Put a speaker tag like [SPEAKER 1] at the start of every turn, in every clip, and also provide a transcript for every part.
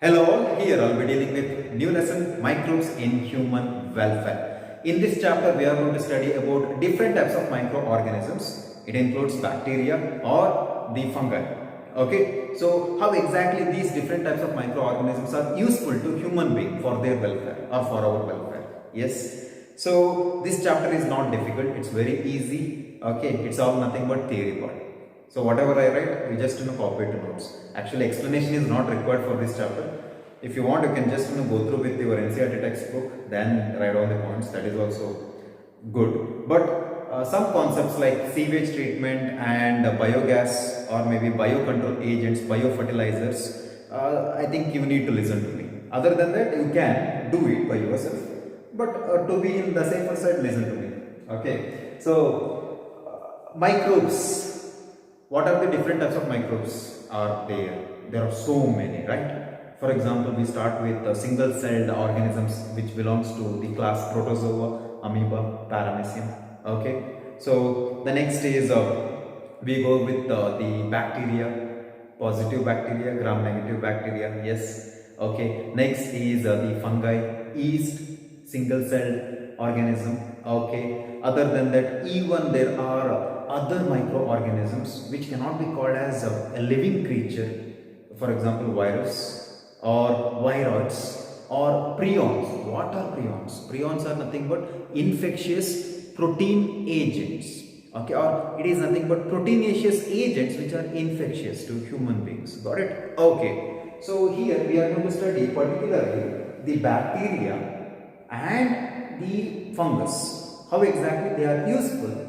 [SPEAKER 1] Hello, here I'll be dealing with new lesson microbes in human welfare. In this chapter, we are going to study about different types of microorganisms. It includes bacteria or the fungi. Okay, so how exactly these different types of microorganisms are useful to human being for their welfare or for our welfare. Yes. So this chapter is not difficult. It's very easy. Okay, it's all nothing but theory part. So whatever I write, you just copy it to notes. Actually, explanation is not required for this chapter. If you want, you can just go through with your NCERT textbook, then write all the points. That is also good. But some concepts like sewage treatment and biogas or maybe biocontrol agents, biofertilizers, I think you need to listen to me. Other than that, you can do it by yourself. But to be in the safer side, listen to me. Okay. So microbes. What are the different types of microbes are there? There are so many, right? For example, we start with single-celled organisms which belongs to the class Protozoa, Amoeba, Paramecium. Okay. So the next is we go with the bacteria, positive bacteria, gram-negative bacteria. Yes. Okay. Next is the fungi, yeast, single-celled organism. Okay. Other than that, even there are other microorganisms which cannot be called as a living creature. For example, virus or viroids or prions. What are prions? Prions are nothing but infectious protein agents. Okay, or it is nothing but proteinaceous agents which are infectious to human beings. Got it? Okay. So here we are going to study particularly the bacteria and the fungus. How exactly they are useful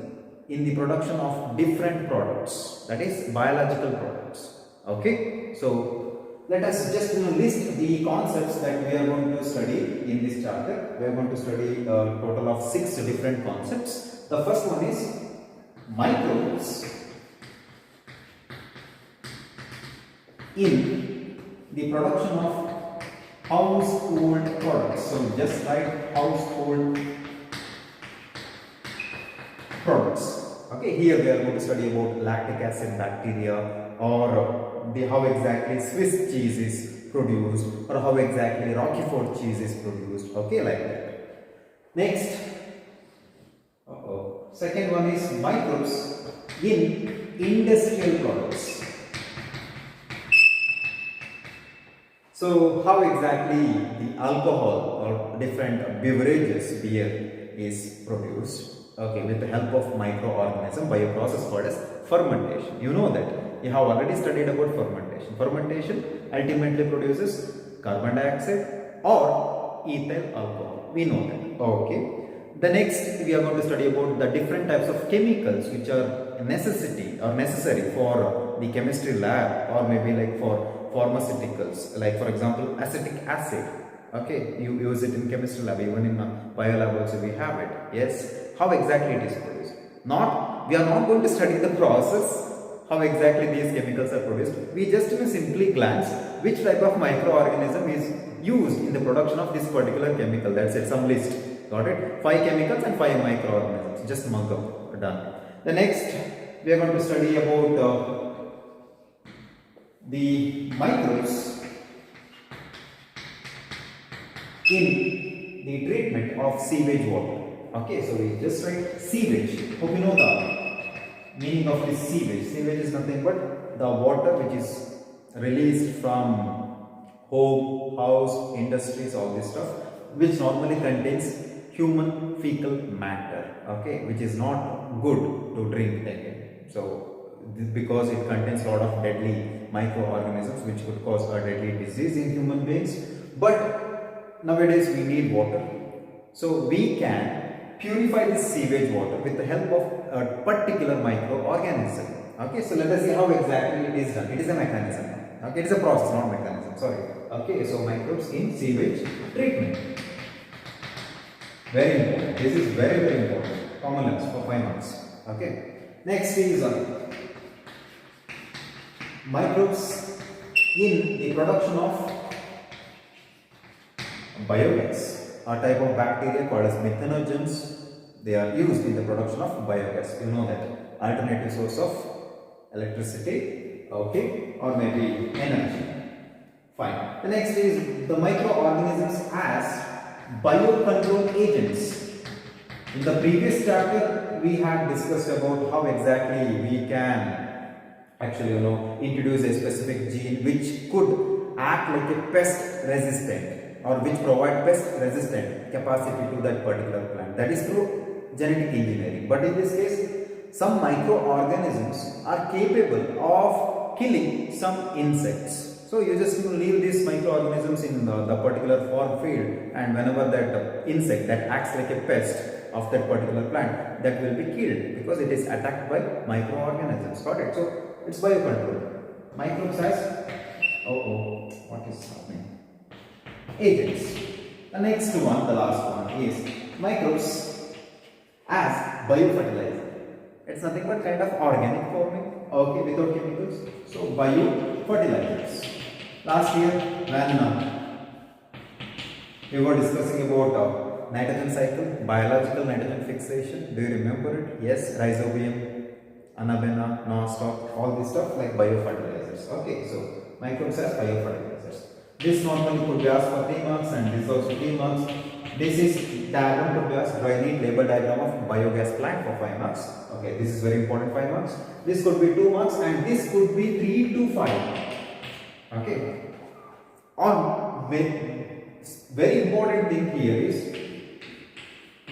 [SPEAKER 1] in the production of different products, that is biological products. Okay, so let us just list the concepts that we are going to study in this chapter. We are going to study a total of 6 different concepts. The first one is microbes in the production of household products. So just like household products. Okay, here we are going to study about lactic acid bacteria or how exactly Swiss cheese is produced or how exactly Roquefort cheese is produced. Okay, like that. Next, second one is microbes in industrial products. So how exactly the alcohol or different beverages, beer is produced. Okay, with the help of microorganism by a process called as fermentation. You know that. You have already studied about fermentation. Fermentation ultimately produces carbon dioxide or ethyl alcohol. We know that. Okay. The next we are going to study about the different types of chemicals which are necessary for the chemistry lab or maybe like for pharmaceuticals. Like for example, acetic acid. Okay, you use it in chemistry lab, even in bio lab also we have it. Yes. How exactly it is produced? We are not going to study the process, how exactly these chemicals are produced. We just simply glance which type of microorganism is used in the production of this particular chemical. That's it, some list. Got it? 5 chemicals and 5 microorganisms. Just mug up. Done. The next, we are going to study about the microbes in the treatment of sewage water. Okay, so we just write sewage. Hope you know the meaning of this sewage. Sewage is nothing but the water which is released from home, house, industries, all this stuff, which normally contains human fecal matter. Okay, which is not good to drink again. So because it contains a lot of deadly microorganisms which could cause a deadly disease in human beings. But nowadays we need water. So we can purify this sewage water with the help of a particular microorganism. Okay, so let us see how exactly it is done. It is a mechanism. Okay, it is a process, not mechanism. Sorry. Okay, so microbes in sewage treatment. Very important. This is very, very important. Common language for 5 marks. Okay. Next is microbes in the production of biogas. A type of bacteria called as methanogens. They are used in the production of biogas. You know that. Alternative source of electricity, okay, or maybe energy. Fine. The next is the microorganisms as biocontrol agents. In the previous chapter, we had discussed about how exactly we can actually introduce a specific gene which could act like a pest resistant or which provide pest resistant capacity to that particular plant. That is through genetic engineering. But in this case, some microorganisms are capable of killing some insects. So you just leave these microorganisms in the particular farm field, and whenever that insect that acts like a pest of that particular plant, that will be killed because it is attacked by microorganisms. Got it? So it's biocontrol. Microbes as what is happening? Agents. The next one, the last one, is microbes as biofertilizer. It's nothing but kind of organic forming, okay, without chemicals. So biofertilizers. Last year, when we were discussing about nitrogen cycle, biological nitrogen fixation, do you remember it? Yes, rhizobium, anabena, non-stop, all this stuff like biofertilizers. Okay, so microbes as biofertilizers. This normally could be asked for 3 marks and this also 3 marks. This is diagram could be asked. Do I need label diagram of biogas plant for 5 marks? Okay, this is very important, 5 marks. This could be 2 marks and this could be 3 to 5. Okay. On very important thing here is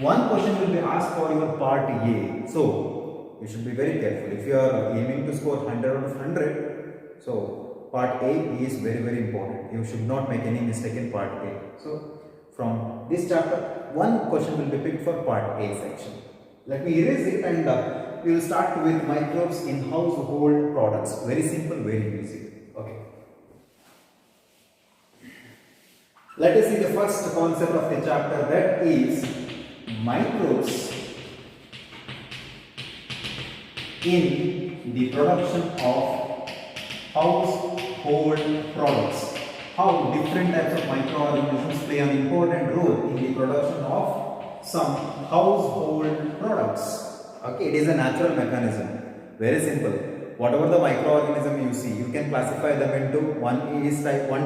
[SPEAKER 1] one question will be asked for your part A. So you should be very careful. If you are aiming to score 100 out of 100, so part A is very, very important. You should not make any mistake in part A. So from this chapter, one question will be picked for part A section. Let me erase it and we will start with microbes in household products. Very simple, very easy. Okay. Let us see the first concept of the chapter, that is microbes in the production of household products. How different types of microorganisms play an important role in the production of some household products. Okay, it is a natural mechanism. Very simple. Whatever the microorganism you see, you can classify them into one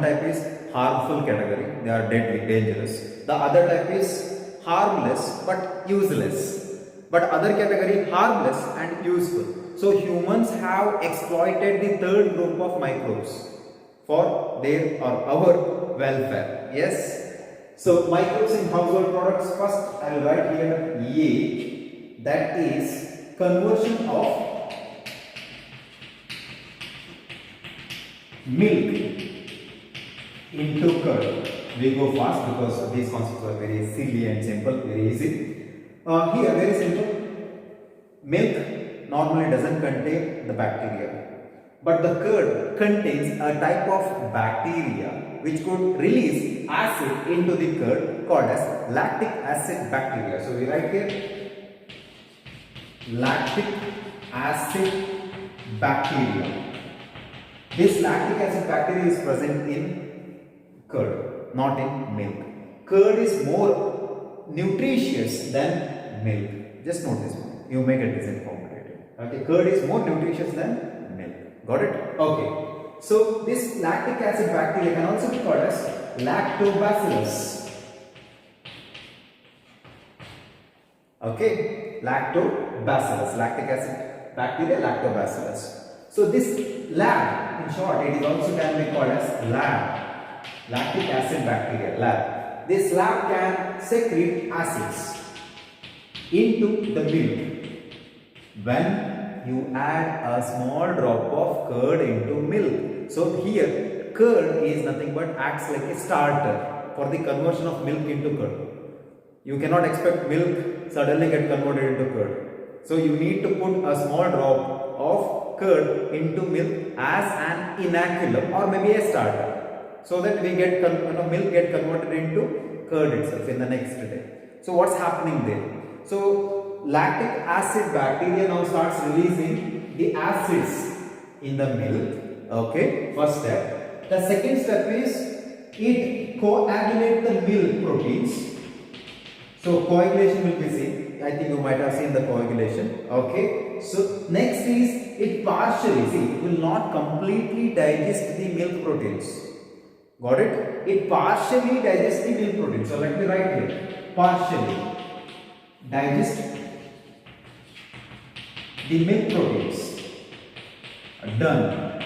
[SPEAKER 1] type is harmful category. They are deadly, dangerous. The other type is harmless but useless. But other category harmless and useful. So humans have exploited the third group of microbes for their or our welfare. Yes. So microbes in household products. First, I will write here A. That is conversion of milk into curd. We go fast because these concepts are very silly and simple, very easy. Here, very simple. Milk normally doesn't contain the bacteria, but the curd contains a type of bacteria which could release acid into the curd called as lactic acid bacteria. So we write here lactic acid bacteria. This lactic acid bacteria is present in curd, not in milk. Curd is more nutritious than milk. Just note this one. You may get this informative. Okay, curd is more nutritious than milk. Got it? Okay. So this lactic acid bacteria can also be called as lactobacillus. Okay, lactobacillus, lactic acid bacteria, lactobacillus. So this lab, in short, it is also can be called as lab, lactic acid bacteria, lab. This lab can secrete acids into the milk when you add a small drop of curd into milk. So here curd is nothing but acts like a starter for the conversion of milk into curd. You cannot expect milk suddenly get converted into curd. So you need to put a small drop of curd into milk as an inoculum or maybe a starter, so that we get milk get converted into curd itself in the next day. So what's happening there? So lactic acid bacteria now starts releasing the acids in the milk. Okay, first step. The second step is it coagulates the milk proteins. So coagulation will be seen. I think you might have seen the coagulation. Okay. So next is it partially, see, it will not completely digest the milk proteins. Got it? It partially digests the milk protein. So let me write here. Partially digest the milk proteins. Done.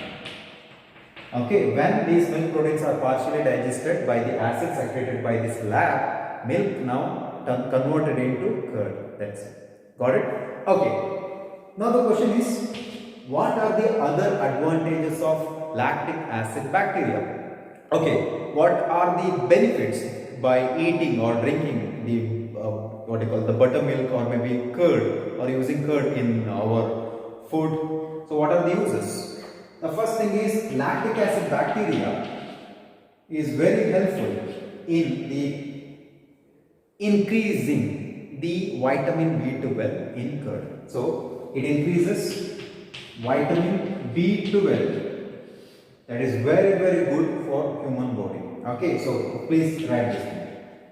[SPEAKER 1] Okay, when these milk proteins are partially digested by the acid secreted by this lab, milk now converted into curd. That's it. Got it? Okay. Now the question is, what are the other advantages of lactic acid bacteria? Okay, what are the benefits by eating or drinking the what you call the buttermilk or maybe curd or using curd in our food? So what are the uses? The first thing is lactic acid bacteria is very helpful in the increasing the vitamin B12 in curd. So it increases vitamin B12. That is very good for human body. Okay, so please write this down.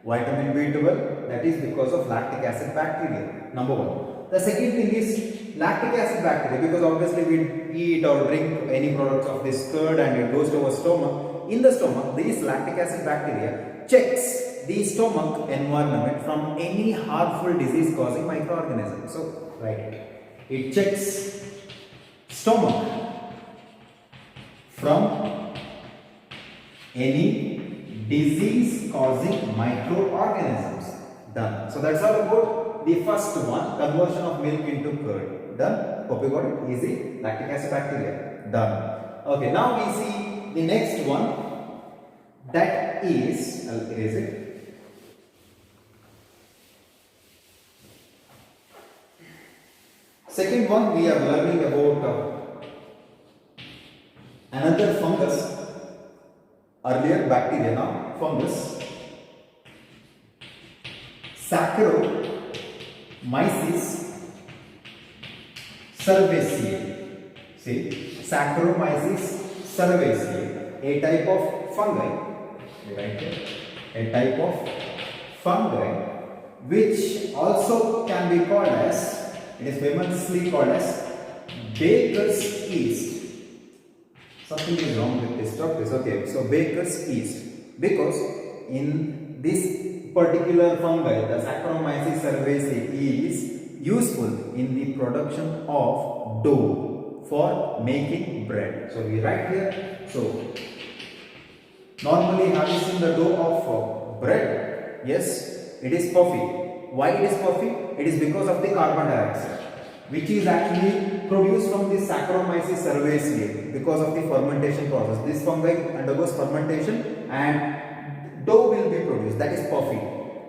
[SPEAKER 1] Vitamin B12, that is because of lactic acid bacteria. Number one. The second thing is lactic acid bacteria, because obviously we eat or drink any products of this curd and it goes to our stomach. In the stomach, this lactic acid bacteria checks the stomach environment from any harmful disease causing microorganisms. So, right, it checks stomach from any disease causing microorganisms. Done. So that's all about the first one, conversion of milk into curd. Done. Hope you got it. Easy. Lactic acid bacteria. Done. Okay, now we see the next one, that is, I'll erase it. Second one, we are learning about another fungus. Earlier bacteria, now fungus. Saccharomyces cerevisiae. See, Saccharomyces cerevisiae, a type of fungi. Right here, a type of fungi, which also can be called as, it is famously called as baker's yeast. Something is wrong with this. Stop this. Okay, so baker's yeast, because in this particular fungi, the Saccharomyces cerevisiae is useful in the production of dough for making bread. So we write here. So normally, have you seen the dough of bread? Yes, it is puffy. Why it is puffy? It is because of the carbon dioxide, which is actually produced from the Saccharomyces cerevisiae because of the fermentation process. This fungi undergoes fermentation and dough will be produced. That is puffy.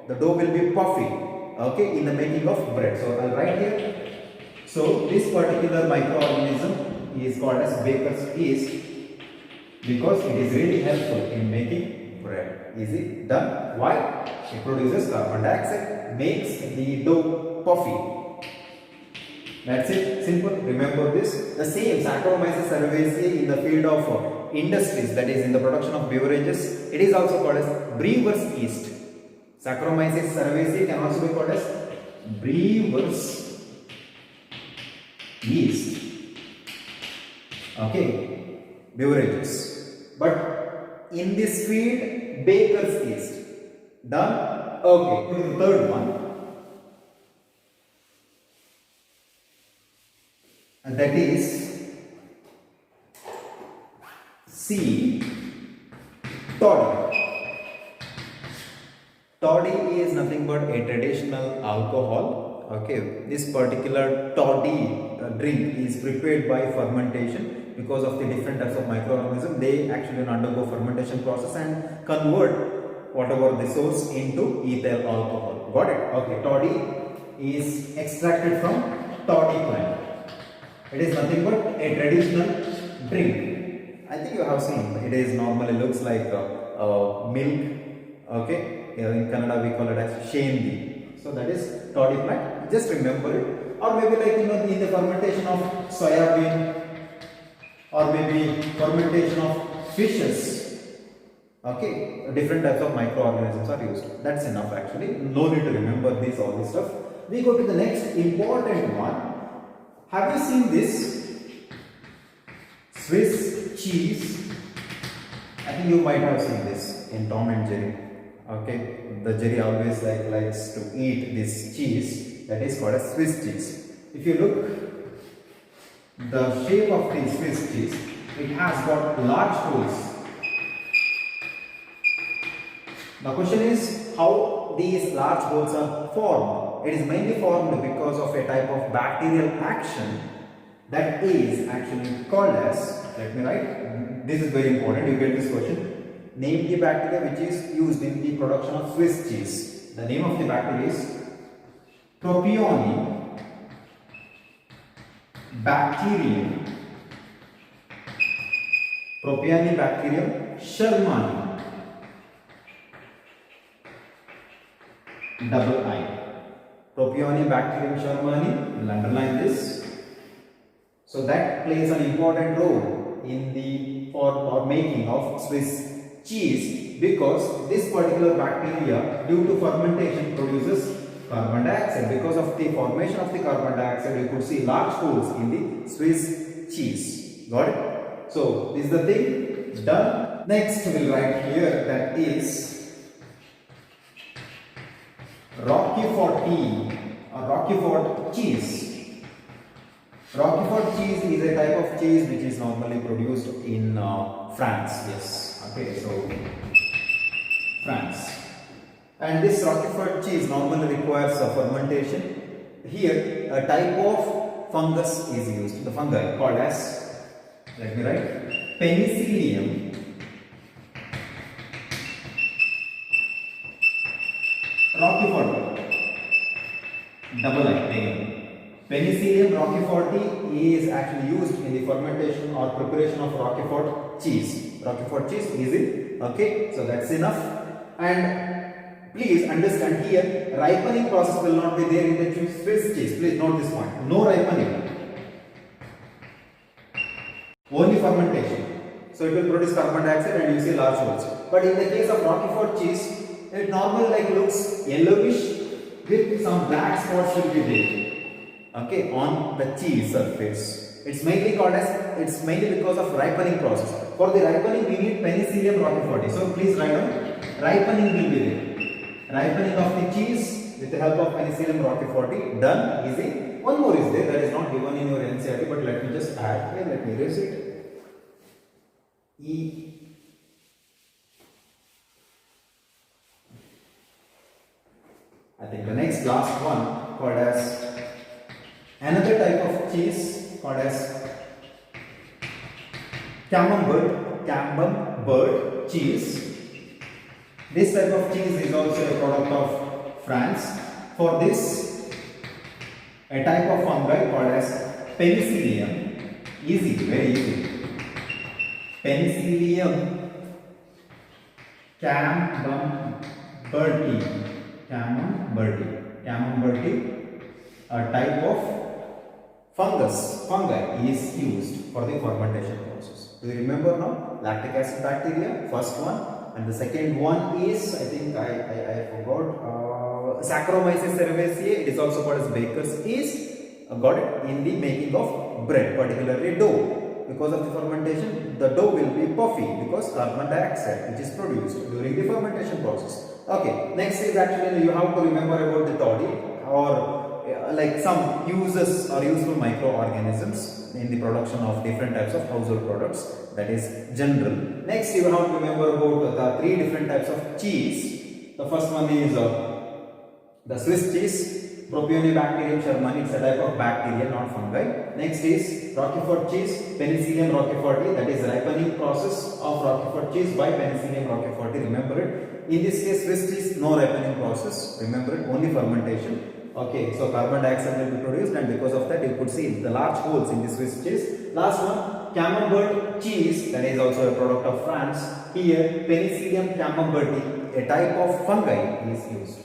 [SPEAKER 1] The dough will be puffy, okay, in the making of bread. So I'll write here. So this particular microorganism is called as baker's yeast because it is really helpful in making bread. Is it done? Why? It produces carbon dioxide, makes the dough puffy. That's it. Simple. Remember this. The same Saccharomyces cerevisiae in the field of industries, that is in the production of beverages, it is also called as brewer's yeast. Saccharomyces cerevisiae can also be called as brewer's yeast. Okay, beverages. But in this field, baker's yeast. Done. Okay. The third one. And that is C. Toddy. Toddy is nothing but a traditional alcohol. Okay, this particular toddy drink is prepared by fermentation because of the different types of microorganisms. They actually undergo fermentation process and convert whatever the source into ethyl alcohol. Got it? Okay, toddy is extracted from toddy plant. It is nothing but a traditional drink. I think you have seen. It is normally looks like milk. Okay, in Kannada we call it as shendi. So that is toddy plant. Just remember it. Or maybe like in the fermentation of soybean, or maybe fermentation of fishes. Okay, different types of microorganisms are used. That's enough actually. No need to remember all this stuff. We go to the next important one. Have you seen this? Swiss cheese. I think think you might have seen this in Tom and Jerry. Okay, the Jerry always likes to eat this cheese that is called as Swiss cheese. If you look, the shape of the Swiss cheese, it has got large holes. The question is how these large holes are formed. It is mainly formed because of a type of bacterial action that is actually called as, let me write, this is very important, you get this question. Name the bacteria which is used in the production of Swiss cheese. The name of the bacteria is Propionic bacterium. Propionibacterium shermani. Double I. Propionibacterium shermani. We'll underline this. So that plays an important role in the form or making of Swiss cheese, because this particular bacteria, due to fermentation, produces carbon dioxide. Because of the formation of the carbon dioxide, you could see large holes in the Swiss cheese. Got it? So this is the thing done. Next we will write here that is Roquefort tea or Roquefort cheese. Roquefort cheese is a type of cheese which is normally produced in France. Yes. Okay. So France. And this Roquefort cheese normally requires fermentation. Here, a type of fungus is used. The fungi called as, let me write, Penicillium Roquefort. Double I again. Penicillium roqueforti is actually used in the fermentation or preparation of Roquefort cheese. Roquefort cheese, easy. Okay, so that's enough. And please understand here, ripening process will not be there in the Swiss cheese. Please note this point. No ripening. Only fermentation. So it will produce carbon dioxide and you see large holes. But in the case of Roquefort cheese, it normally looks yellowish with some black spots will be there. Okay, on the cheese surface. It's mainly because of ripening process. For the ripening we need Penicillium roqueforti. So please write down, ripening will be there. Ripening of the cheese with the help of Penicillium roqueforti, done, easy. One more is there that is not given in your NCERT, but let me just add here, let me erase it. I think the next last one called as another type of cheese called as Camembert cheese. This type of cheese is also a product of France. For this, a type of fungi called as Penicillium, easy, very easy. Penicillium Camemberti, a type of fungi is used for the fermentation process. Do you remember now? Lactic acid bacteria, first one, and the second one is, I think I forgot, Saccharomyces cerevisiae. It is also called as baker's yeast. Got it? In the making of bread, particularly dough. Because of the fermentation, the dough will be puffy because carbon dioxide which is produced during the fermentation process. Okay, next is actually you have to remember about the toddy or like some uses or useful microorganisms in the production of different types of household products, that is general. Next you have to remember about the three different types of cheese. The first one is the Swiss cheese, Propionibacterium shermani, it's a type of bacteria, not fungi. Next is Roquefort cheese, Penicillium roqueforti, that is ripening process of Roquefort cheese by Penicillium roqueforti, remember it. In this case, Swiss cheese, no ripening process, remember it, only fermentation. Okay, so carbon dioxide will be produced, and because of that you could see the large holes in the Swiss cheese. Last one, Camembert cheese, that is also a product of France. Here, Penicillium camemberti, a type of fungi is used.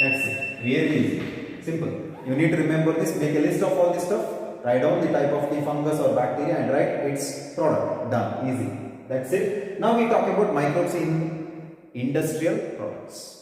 [SPEAKER 1] That's it. Really easy. Simple. You need to remember this. Make a list of all this stuff. Write down the type of the fungus or bacteria and write its product. Done. Easy. That's it. Now we talk about microbes in industrial products.